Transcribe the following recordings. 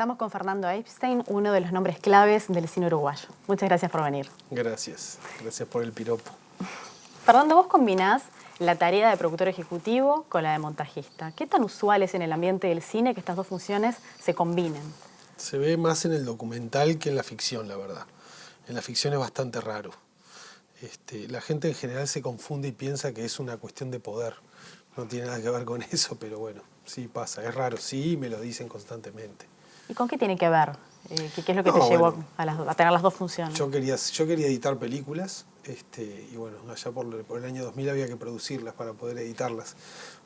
Estamos con Fernando Epstein, uno de los nombres claves del cine uruguayo. Muchas gracias por venir. Gracias por el piropo. Fernando, vos combinás la tarea de productor ejecutivo con la de montajista. ¿Qué tan usual es en el ambiente del cine que estas dos funciones se combinen? Se ve más en el documental que en la ficción, la verdad. En la ficción es bastante raro. La gente en general se confunde y piensa que es una cuestión de poder. No tiene nada que ver con eso, pero bueno, sí pasa. Es raro, sí, me lo dicen constantemente. ¿Y con qué tiene que ver? ¿Qué es lo que te llevó a tener las dos funciones? Yo quería editar películas y bueno, allá por el año 2000 había que producirlas para poder editarlas,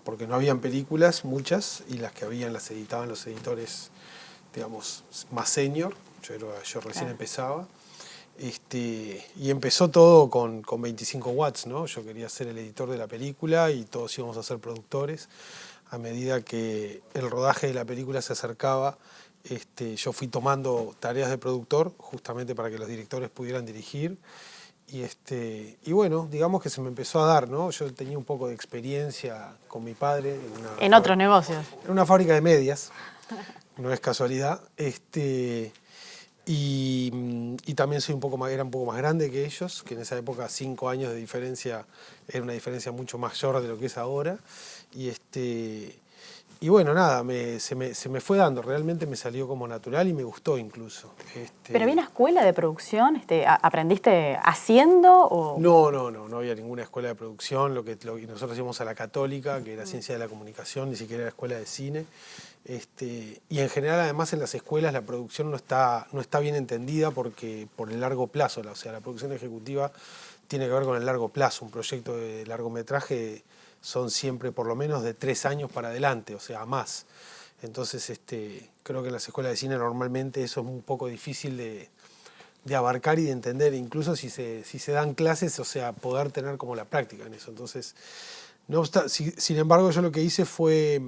porque no habían películas, muchas, y las que habían las editaban los editores, digamos, más senior. Yo recién empezaba. Y empezó todo con 25 watts, ¿no? Yo quería ser el editor de la película y todos íbamos a ser productores. A medida que el rodaje de la película se acercaba, yo fui tomando tareas de productor justamente para que los directores pudieran dirigir. Y bueno, digamos que se me empezó a dar, ¿no? Yo tenía un poco de experiencia con mi padre. En otros negocios. En una fábrica de medias, no es casualidad. Y también era un poco más grande que ellos, que en esa época 5 años de diferencia era una diferencia mucho mayor de lo que es ahora. Y bueno, nada, se me fue dando, realmente me salió como natural y me gustó incluso. ¿Pero había una escuela de producción? ¿Aprendiste haciendo? O... No había ninguna escuela de producción, lo que nosotros íbamos a la Católica, que era Ciencia de la Comunicación, ni siquiera era escuela de cine. Y en general, además, en las escuelas la producción no está bien entendida por el largo plazo. O sea, la producción ejecutiva tiene que ver con el largo plazo. Un proyecto de largometraje son siempre por lo menos de 3 años para adelante, o sea, más. Entonces, creo que en las escuelas de cine normalmente eso es un poco difícil de abarcar y de entender, incluso si se dan clases, o sea, poder tener como la práctica en eso. Entonces, no obstante, sin embargo, yo lo que hice fue...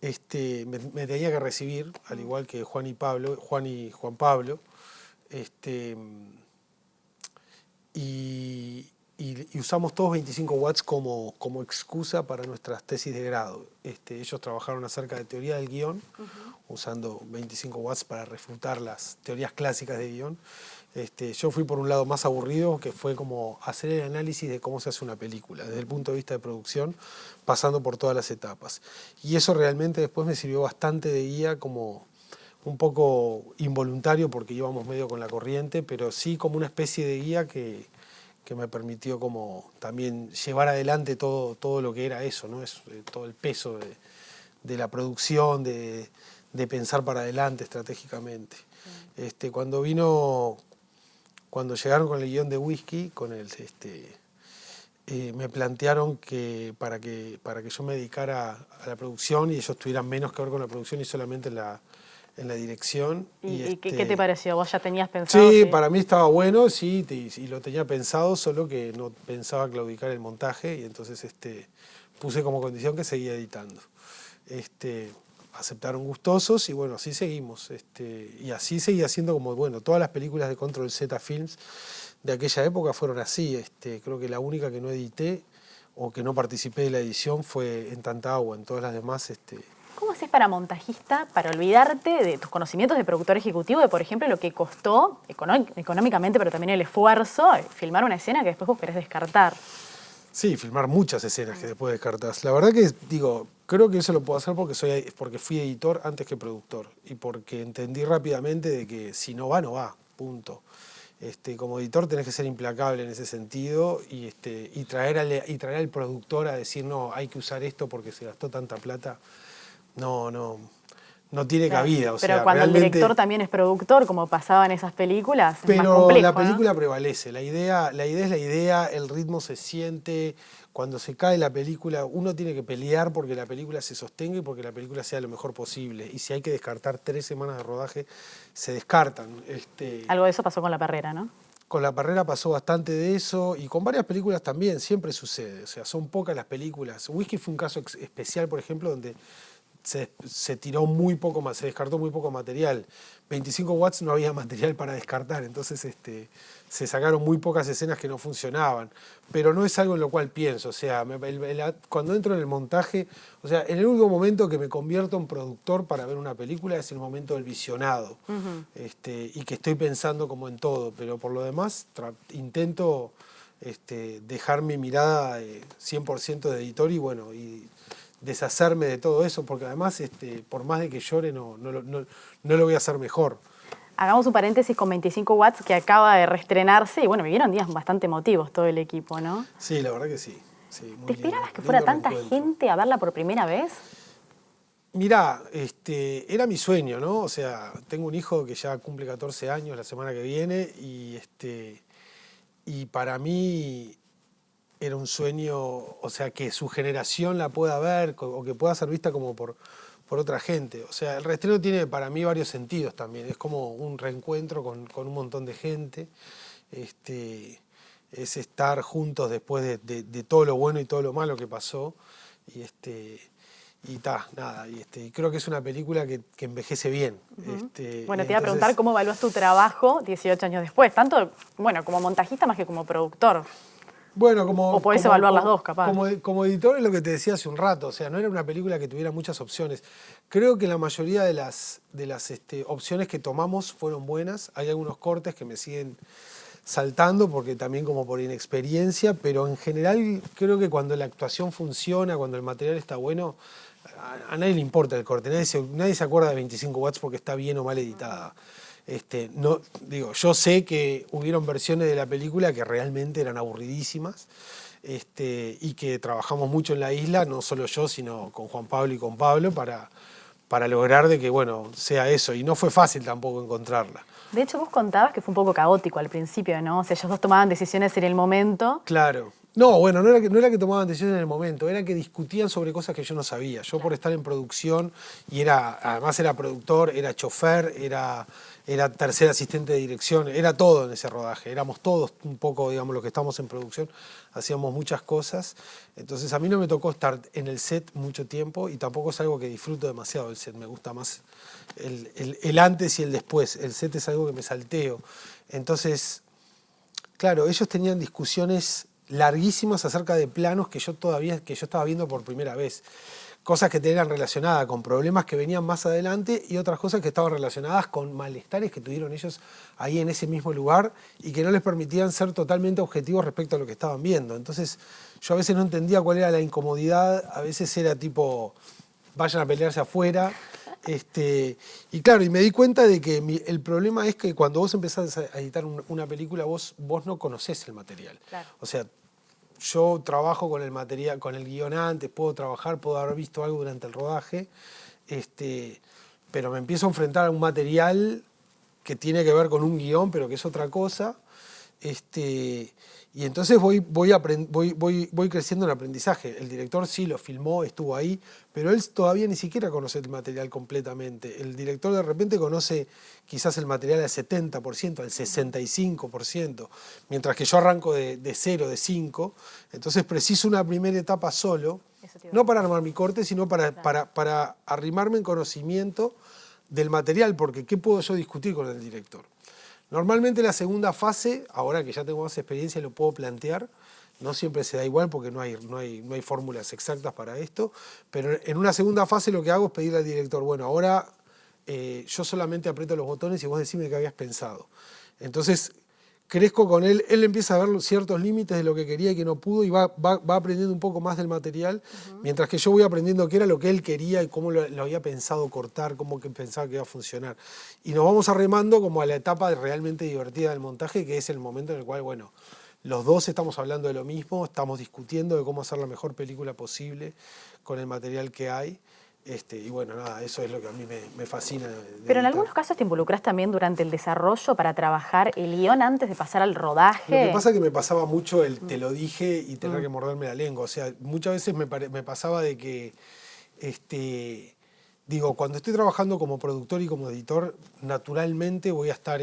me tenía que recibir, al igual que Juan y Juan Pablo, y usamos todos 25 watts como excusa para nuestras tesis de grado. Ellos trabajaron acerca de teoría del guión, usando 25 watts para refutar las teorías clásicas de guión. Yo fui por un lado más aburrido, que fue como hacer el análisis de cómo se hace una película, desde el punto de vista de producción, pasando por todas las etapas. Y eso realmente después me sirvió bastante de guía, como un poco involuntario porque íbamos medio con la corriente, pero sí como una especie de guía que me permitió como también llevar adelante todo lo que era eso, ¿no? Todo el peso de la producción, de pensar para adelante estratégicamente. Cuando llegaron con el guión de Whisky, me plantearon que para que yo me dedicara a la producción y ellos tuvieran menos que ver con la producción y solamente en la dirección. ¿Y qué te pareció? ¿Vos ya tenías pensado? Sí, para mí estaba bueno, sí, y lo tenía pensado, solo que no pensaba claudicar el montaje y entonces puse como condición que seguía editando. Aceptaron gustosos y bueno, así seguimos. Y así seguía siendo como, bueno, todas las películas de Control Z Films de aquella época fueron así. Creo que la única que no edité o que no participé de la edición fue En Tanta Agua. En todas las demás... ¿Cómo haces para montajista, para olvidarte de tus conocimientos de productor ejecutivo, de, por ejemplo, lo que costó económicamente, pero también el esfuerzo, filmar una escena que después vos querés descartar? Sí, filmar muchas escenas que después descartás. La verdad que, creo que eso lo puedo hacer porque fui editor antes que productor y porque entendí rápidamente de que si no va, punto. Como editor tenés que ser implacable en ese sentido y traer al productor a decir, no, hay que usar esto porque se gastó tanta plata. No tiene cabida. Pero cuando el director también es productor, como pasaba en esas películas, es más complejo, pero la película ¿no? prevalece. La idea es la idea, el ritmo se siente. Cuando se cae la película, uno tiene que pelear porque la película se sostenga y porque la película sea lo mejor posible. Y si hay que descartar 3 semanas de rodaje, se descartan. Algo de eso pasó con La Perrera, ¿no? Con La Perrera pasó bastante de eso y con varias películas también, siempre sucede. O sea, son pocas las películas. Whisky fue un caso especial, por ejemplo, donde se tiró muy poco más, se descartó muy poco material. 25 watts no había material para descartar, entonces se sacaron muy pocas escenas que no funcionaban. Pero no es algo en lo cual pienso, o sea, cuando entro en el montaje, o sea, en el único momento que me convierto en productor para ver una película es el momento del visionado, y que estoy pensando como en todo, pero por lo demás intento dejar mi mirada 100% de editor y bueno, y deshacerme de todo eso, porque además, por más de que llore, no lo voy a hacer mejor. Hagamos un paréntesis con 25 watts que acaba de reestrenarse y bueno, vivieron días bastante emotivos todo el equipo, ¿no? Sí, la verdad que sí. ¿Te esperabas que fuera tanta gente a verla por primera vez? Mirá, era mi sueño, ¿no? O sea, tengo un hijo que ya cumple 14 años la semana que viene y para mí era un sueño, o sea, que su generación la pueda ver o que pueda ser vista como por otra gente. O sea, el reestreno tiene para mí varios sentidos también. Es como un reencuentro con un montón de gente. Es estar juntos después de todo lo bueno y todo lo malo que pasó. Y nada. Y creo que es una película que envejece bien. Bueno, te iba a preguntar cómo evalúas tu trabajo 18 años después, tanto como montajista más que como productor. Bueno, o podés evaluar las dos, capaz. Como editor es lo que te decía hace un rato, o sea, no era una película que tuviera muchas opciones. Creo que la mayoría de las opciones que tomamos fueron buenas. Hay algunos cortes que me siguen saltando, porque también como por inexperiencia, pero en general creo que cuando la actuación funciona, cuando el material está bueno, a nadie le importa el corte, nadie se acuerda de 25 watts porque está bien o mal editada. Yo sé que hubieron versiones de la película que realmente eran aburridísimas, y que trabajamos mucho en la isla, no solo yo, sino con Juan Pablo y con Pablo, para lograr de que, bueno, sea eso. Y no fue fácil tampoco encontrarla. De hecho, vos contabas que fue un poco caótico al principio, ¿no? O sea, ellos dos tomaban decisiones en el momento. Claro. No, bueno, no era que tomaban decisiones en el momento, era que discutían sobre cosas que yo no sabía. Yo por estar en producción, y además era productor, era chofer, era tercer asistente de dirección, era todo en ese rodaje. Éramos todos un poco, digamos, los que estamos en producción, hacíamos muchas cosas. Entonces a mí no me tocó estar en el set mucho tiempo y tampoco es algo que disfruto demasiado el set. Me gusta más el antes y el después. El set es algo que me salteo. Entonces, claro, ellos tenían discusiones larguísimas acerca de planos que yo estaba viendo por primera vez. Cosas que eran relacionadas con problemas que venían más adelante y otras cosas que estaban relacionadas con malestares que tuvieron ellos ahí en ese mismo lugar y que no les permitían ser totalmente objetivos respecto a lo que estaban viendo. Entonces yo a veces no entendía cuál era la incomodidad, a veces era tipo, vayan a pelearse afuera. Y claro, y me di cuenta de que el problema es que cuando vos empezás a editar una película, vos no conocés el material. Claro. O sea, yo trabajo con el material, con el guion antes, puedo haber visto algo durante el rodaje, pero me empiezo a enfrentar a un material que tiene que ver con un guión, pero que es otra cosa. Y entonces voy creciendo en aprendizaje. El director sí lo filmó, estuvo ahí, pero él todavía ni siquiera conoce el material completamente. El director de repente conoce quizás el material al 70%, al 65%, mientras que yo arranco de 0, de 5. Entonces preciso una primera etapa solo, no para armar mi corte, sino para arrimarme en conocimiento del material, porque ¿qué puedo yo discutir con el director? Normalmente la segunda fase, ahora que ya tengo más experiencia lo puedo plantear, no siempre se da igual porque no hay fórmulas exactas para esto, pero en una segunda fase lo que hago es pedirle al director, bueno, ahora yo solamente aprieto los botones y vos decime qué habías pensado. Entonces crezco con él empieza a ver ciertos límites de lo que quería y que no pudo y va aprendiendo un poco más del material, mientras que yo voy aprendiendo qué era lo que él quería y cómo lo había pensado cortar, cómo que pensaba que iba a funcionar. Y nos vamos arremando como a la etapa realmente divertida del montaje, que es el momento en el cual, bueno, los dos estamos hablando de lo mismo, estamos discutiendo de cómo hacer la mejor película posible con el material que hay. Y bueno, nada, eso es lo que a mí me fascina. Pero en algunos casos te involucras también durante el desarrollo para trabajar el guión antes de pasar al rodaje. Lo que pasa es que me pasaba mucho el te lo dije y tener que morderme la lengua. O sea, muchas veces me pasaba de que, cuando estoy trabajando como productor y como editor, naturalmente voy a estar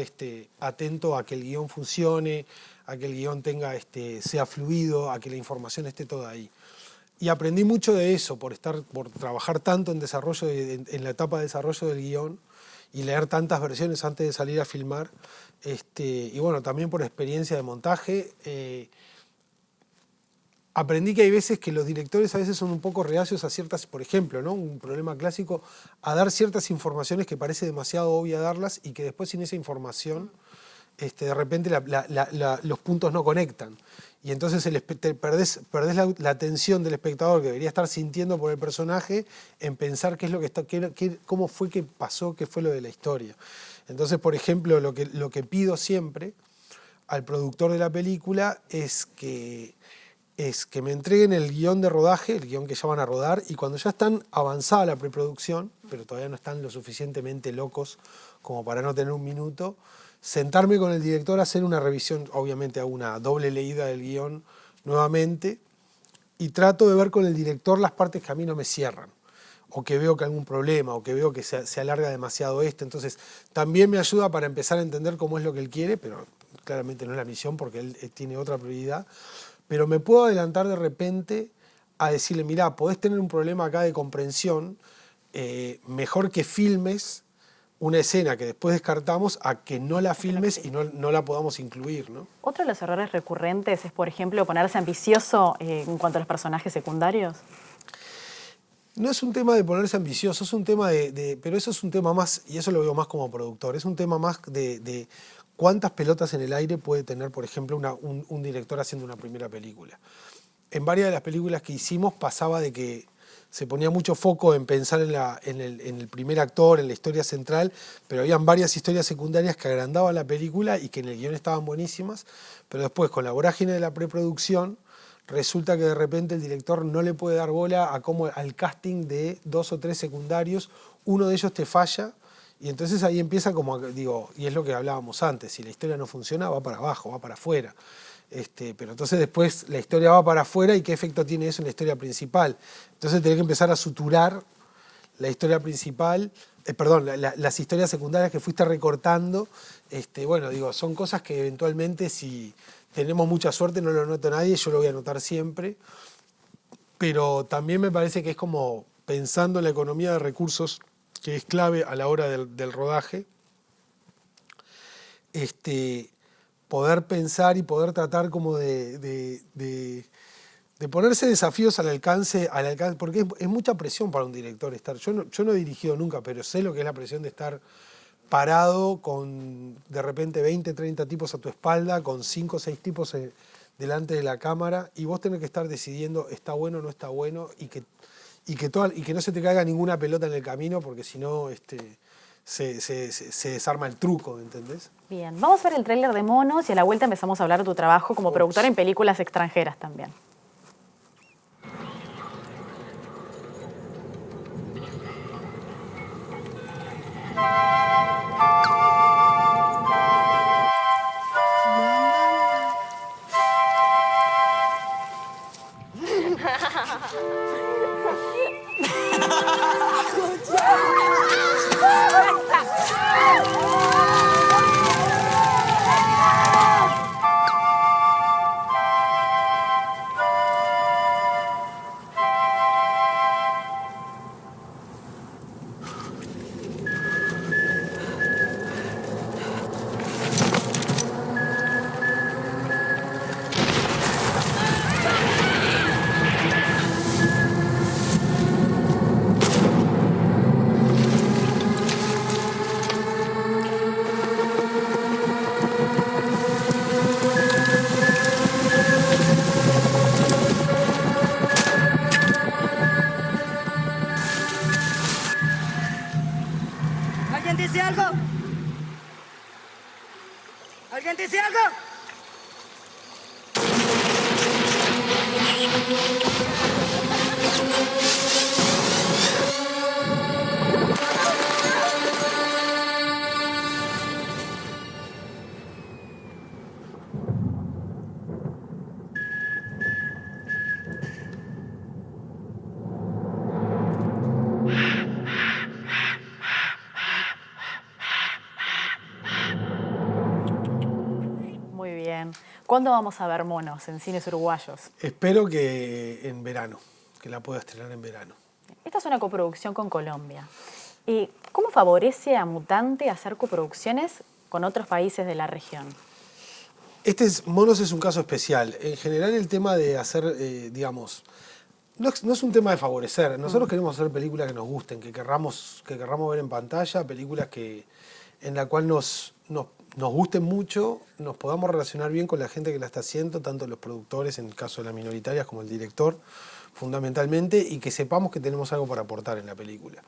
atento a que el guión funcione, a que el guión sea fluido, a que la información esté toda ahí. Y aprendí mucho de eso por trabajar tanto en desarrollo, en la etapa de desarrollo del guión y leer tantas versiones antes de salir a filmar. Y bueno, también por experiencia de montaje. Aprendí que hay veces que los directores a veces son un poco reacios a ciertas, por ejemplo, ¿no? Un problema clásico, a dar ciertas informaciones que parece demasiado obvia darlas y que después sin esa información de repente los puntos no conectan. Y entonces perdés la atención del espectador que debería estar sintiendo por el personaje en pensar qué es lo que está, cómo fue que pasó, qué fue lo de la historia. Entonces, por ejemplo, lo que pido siempre al productor de la película es que me entreguen el guión de rodaje, el guión que ya van a rodar, y cuando ya están avanzada la preproducción, pero todavía no están lo suficientemente locos como para no tener un minuto, sentarme con el director a hacer una revisión, obviamente hago una doble leída del guión nuevamente, y trato de ver con el director las partes que a mí no me cierran, o que veo que hay algún problema, o que veo que se alarga demasiado esto. Entonces también me ayuda para empezar a entender cómo es lo que él quiere, pero claramente no es la misión porque él tiene otra prioridad. Pero me puedo adelantar de repente a decirle, mirá, podés tener un problema acá de comprensión, mejor que filmes una escena que después descartamos a que no la filmes y no la podamos incluir, ¿no? Otro de los errores recurrentes es, por ejemplo, ponerse ambicioso en cuanto a los personajes secundarios. No es un tema de ponerse ambicioso, es un tema pero eso es un tema más, y eso lo veo más como productor, es un tema más de cuántas pelotas en el aire puede tener, por ejemplo, un director haciendo una primera película. En varias de las películas que hicimos pasaba de que se ponía mucho foco en pensar en el primer actor, en la historia central, pero habían varias historias secundarias que agrandaban la película y que en el guión estaban buenísimas, pero después con la vorágine de la preproducción resulta que de repente el director no le puede dar bola al casting de 2 o 3 secundarios, uno de ellos te falla, y entonces ahí empieza y es lo que hablábamos antes, si la historia no funciona va para abajo, va para afuera. Pero entonces después la historia va para afuera y qué efecto tiene eso en la historia principal. Entonces tenés que empezar a suturar la historia principal, las historias secundarias que fuiste recortando. Son cosas que eventualmente si tenemos mucha suerte no lo nota nadie, yo lo voy a notar siempre. Pero también me parece que es como pensando en la economía de recursos, que es clave a la hora del rodaje, poder pensar y poder tratar como de ponerse desafíos al alcance, porque es mucha presión para un director estar. Yo no he dirigido nunca, pero sé lo que es la presión de estar parado con de repente 20, 30 tipos a tu espalda, con 5 o 6 tipos delante de la cámara, y vos tenés que estar decidiendo está bueno o no está bueno, y que no se te caiga ninguna pelota en el camino, porque si no se desarma el truco, ¿entendés? Bien, vamos a ver el tráiler de Monos y a la vuelta empezamos a hablar de tu trabajo como productor en películas extranjeras también. ¿Alguien dice algo? ¿Alguien dice algo? Muy bien. ¿Cuándo vamos a ver Monos en cines uruguayos? Espero que en verano. que la pueda estrenar en verano. Esta es una coproducción con Colombia. ¿Cómo favorece a Mutante hacer coproducciones con otros países de la región? Monos es un caso especial. En general el tema de hacer, digamos, no es un tema de favorecer. Nosotros queremos hacer películas que nos gusten, que querramos ver en pantalla, películas en la cual nos gusten mucho, nos podamos relacionar bien con la gente que la está haciendo, tanto los productores, en el caso de las minoritarias, como el director, fundamentalmente, y que sepamos que tenemos algo para aportar en la película.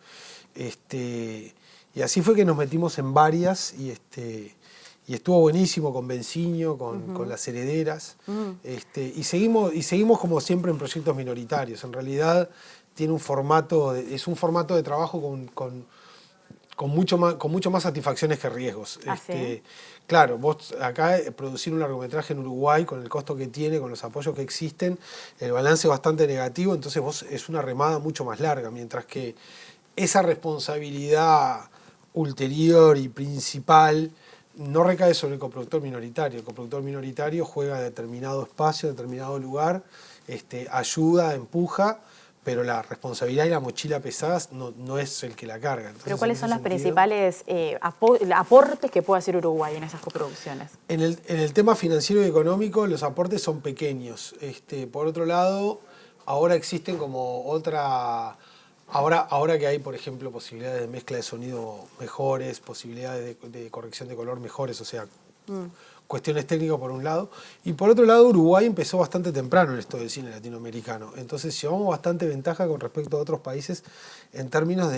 Y así fue que nos metimos en varias y estuvo buenísimo con Bencinho, con Las Herederas. Y seguimos como siempre en proyectos minoritarios. En realidad tiene es un formato de trabajo con mucho más satisfacciones que riesgos. ¿Sí? Claro, vos acá producir un largometraje en Uruguay con el costo que tiene, con los apoyos que existen, el balance es bastante negativo, entonces es una remada mucho más larga, mientras que esa responsabilidad ulterior y principal no recae sobre el coproductor minoritario. El coproductor minoritario juega a determinado espacio, a determinado lugar, ayuda, empuja, pero la responsabilidad y la mochila pesadas no es el que la carga. Entonces, ¿pero cuáles son los principales aportes que puede hacer Uruguay en esas coproducciones? En el tema financiero y económico los aportes son pequeños. Por otro lado, ahora existen como otra... Ahora que hay, por ejemplo, posibilidades de mezcla de sonido mejores, posibilidades de corrección de color mejores, o sea, cuestiones técnicas por un lado. Y por otro lado, Uruguay empezó bastante temprano en esto del cine latinoamericano. Entonces llevamos bastante ventaja con respecto a otros países en términos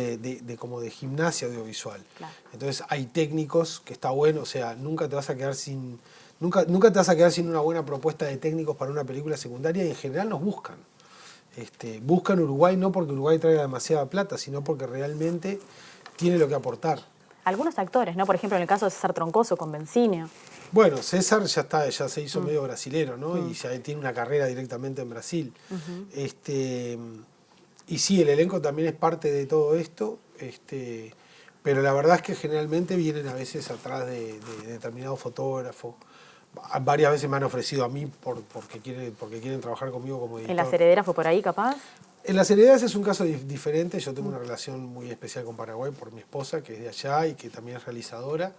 como de gimnasia audiovisual. Claro. Entonces hay técnicos que está bueno, o sea, nunca te vas a quedar sin una buena propuesta de técnicos para una película secundaria y en general nos buscan. Buscan Uruguay no porque Uruguay traiga demasiada plata, sino porque realmente tiene lo que aportar. Algunos actores, ¿no? Por ejemplo, en el caso de César Troncoso con Bencinho. Bueno, César ya se hizo medio brasilero, ¿no? Y ya tiene una carrera directamente en Brasil. Y sí, el elenco también es parte de todo esto, pero la verdad es que generalmente vienen a veces atrás de determinado fotógrafo. Varias veces me han ofrecido a mí porque quieren trabajar conmigo como editor. ¿En Las Herederas fue por ahí, capaz? En Las Herederas es un caso diferente. Yo tengo una relación muy especial con Paraguay por mi esposa, que es de allá y que también es realizadora.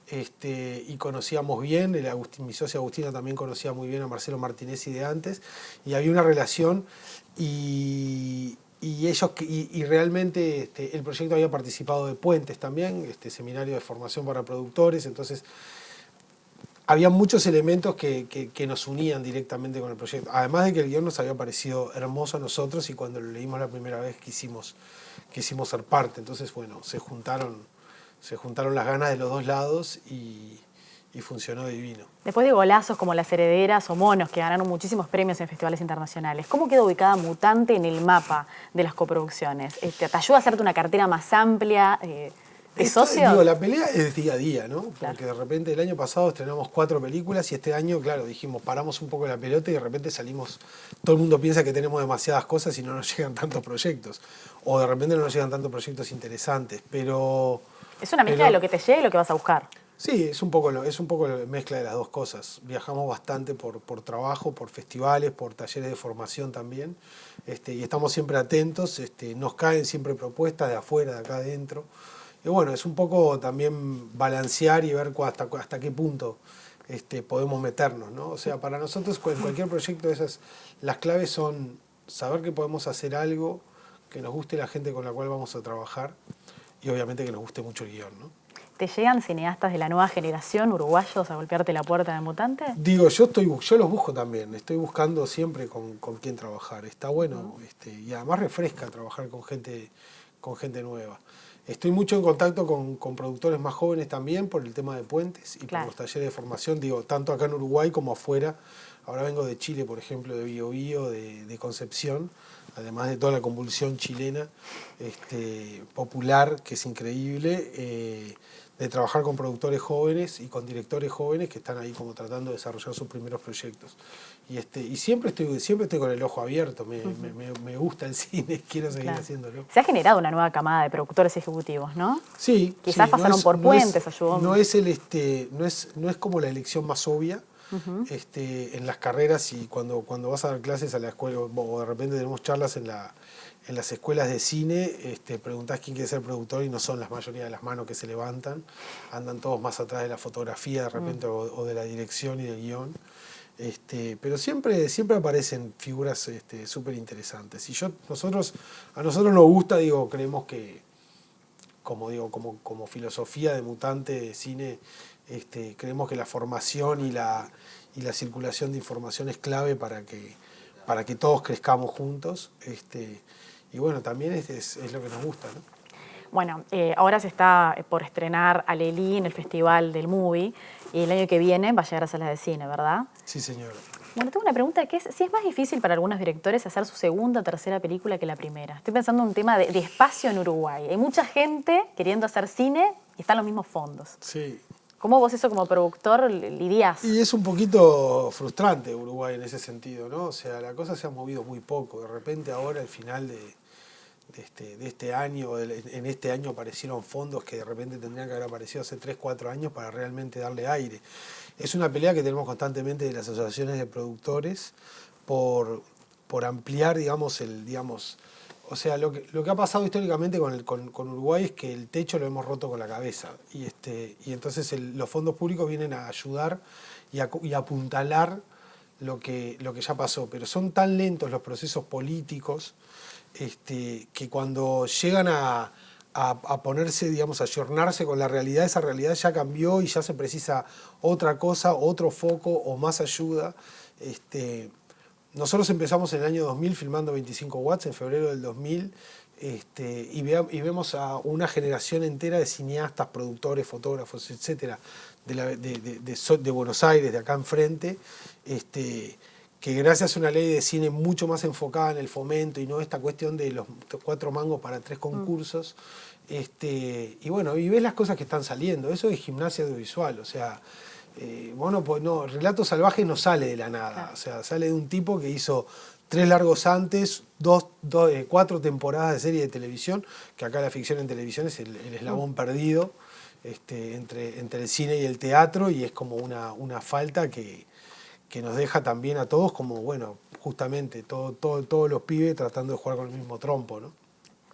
Y conocíamos bien, mi socia Agustina también conocía muy bien a Marcelo Martinezzi de antes. Y había una relación y realmente el proyecto había participado de Puentes también, seminario de formación para productores. Entonces, había muchos elementos que nos unían directamente con el proyecto. Además de que el guión nos había parecido hermoso a nosotros y cuando lo leímos la primera vez quisimos ser parte. Entonces, bueno, se juntaron las ganas de los dos lados y funcionó divino. Después de golazos como Las Herederas o Monos, que ganaron muchísimos premios en festivales internacionales, ¿cómo queda ubicada Mutante en el mapa de las coproducciones? ¿Te ayuda a hacerte una cartera más amplia de socios? La pelea es día a día, ¿no? Porque claro, de repente el año pasado estrenamos 4 películas y este año, claro, dijimos, paramos un poco la pelota y de repente salimos, todo el mundo piensa que tenemos demasiadas cosas y no nos llegan tantos proyectos. O de repente no nos llegan tantos proyectos interesantes, pero... Es una mezcla de lo que te llega y lo que vas a buscar. Sí, es un poco la mezcla de las dos cosas. Viajamos bastante por trabajo, por festivales, por talleres de formación también, y estamos siempre atentos, nos caen siempre propuestas de afuera, de acá adentro. Y bueno, es un poco también balancear y ver hasta qué punto podemos meternos, ¿no? O sea, para nosotros en cualquier proyecto de esas, las claves son saber que podemos hacer algo, que nos guste la gente con la cual vamos a trabajar y obviamente que nos guste mucho el guión, ¿no? ¿Te llegan cineastas de la nueva generación, uruguayos, a golpearte la puerta de Mutante? Digo, yo los busco también, estoy buscando siempre con quién trabajar. Está bueno, y además refresca trabajar con gente nueva. Estoy mucho en contacto con productores más jóvenes también por el tema de Puentes y claro, por los talleres de formación, digo, tanto acá en Uruguay como afuera. Ahora vengo de Chile, por ejemplo, de Biobío, de Concepción, además de toda la convulsión chilena popular, que es increíble, de trabajar con productores jóvenes y con directores jóvenes que están ahí como tratando de desarrollar sus primeros proyectos. Y siempre estoy con el ojo abierto, me gusta el cine, quiero seguir haciéndolo. Se ha generado una nueva camada de productores ejecutivos, ¿no? Sí. Quizás pasaron por Puentes, ayudó. No es como la elección más obvia, en las carreras y cuando vas a dar clases a la escuela, o de repente tenemos charlas en las escuelas de cine, preguntás quién quiere ser productor y no son la mayoría de las manos que se levantan, andan todos más atrás de la fotografía de repente o de la dirección y del guión. Pero siempre aparecen figuras súper interesantes. Y a nosotros nos gusta, creemos que, como filosofía de Mutante de cine, creemos que la formación y la circulación de información es clave para que todos crezcamos juntos. Y bueno, también es lo que nos gusta, ¿no? Bueno, ahora se está por estrenar Alelí en el Festival del Movie y el año que viene va a llegar a salas de cine, ¿verdad? Sí, señora. Bueno, tengo una pregunta que es si es más difícil para algunos directores hacer su segunda o tercera película que la primera. Estoy pensando en un tema de espacio en Uruguay. Hay mucha gente queriendo hacer cine y están los mismos fondos. Sí. ¿Cómo vos eso como productor lidiás? Y es un poquito frustrante Uruguay en ese sentido, ¿no? O sea, la cosa se ha movido muy poco. De repente ahora, al final de este año, en este año aparecieron fondos que de repente tendrían que haber aparecido hace 3, 4 años para realmente darle aire. Es una pelea que tenemos constantemente de las asociaciones de productores por ampliar, o sea, lo que ha pasado históricamente con Uruguay es que el techo lo hemos roto con la cabeza y entonces los fondos públicos vienen a ayudar y a apuntalar lo que ya pasó, pero son tan lentos los procesos políticos que cuando llegan a ponerse, a ayornarse con la realidad, esa realidad ya cambió y ya se precisa otra cosa, otro foco o más ayuda. Nosotros empezamos en el año 2000 filmando 25 watts, en febrero del 2000, y vemos a una generación entera de cineastas, productores, fotógrafos, etcétera, de Buenos Aires, de acá enfrente, que gracias a una ley de cine mucho más enfocada en el fomento y no esta cuestión de los 4 mangos para 3 concursos, y bueno, y ves las cosas que están saliendo. Eso es gimnasia audiovisual, o sea, pues no, Relato Salvaje no sale de la nada, claro. O sea, sale de un tipo que hizo 3 largos antes, 4 temporadas de serie de televisión, que acá la ficción en televisión es el eslabón perdido entre el cine y el teatro, y es como una falta que nos deja también a todos como, bueno, justamente todos los pibes tratando de jugar con el mismo trompo, ¿no?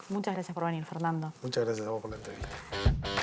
Muchas gracias por venir, Fernando. Muchas gracias a vos por la entrevista.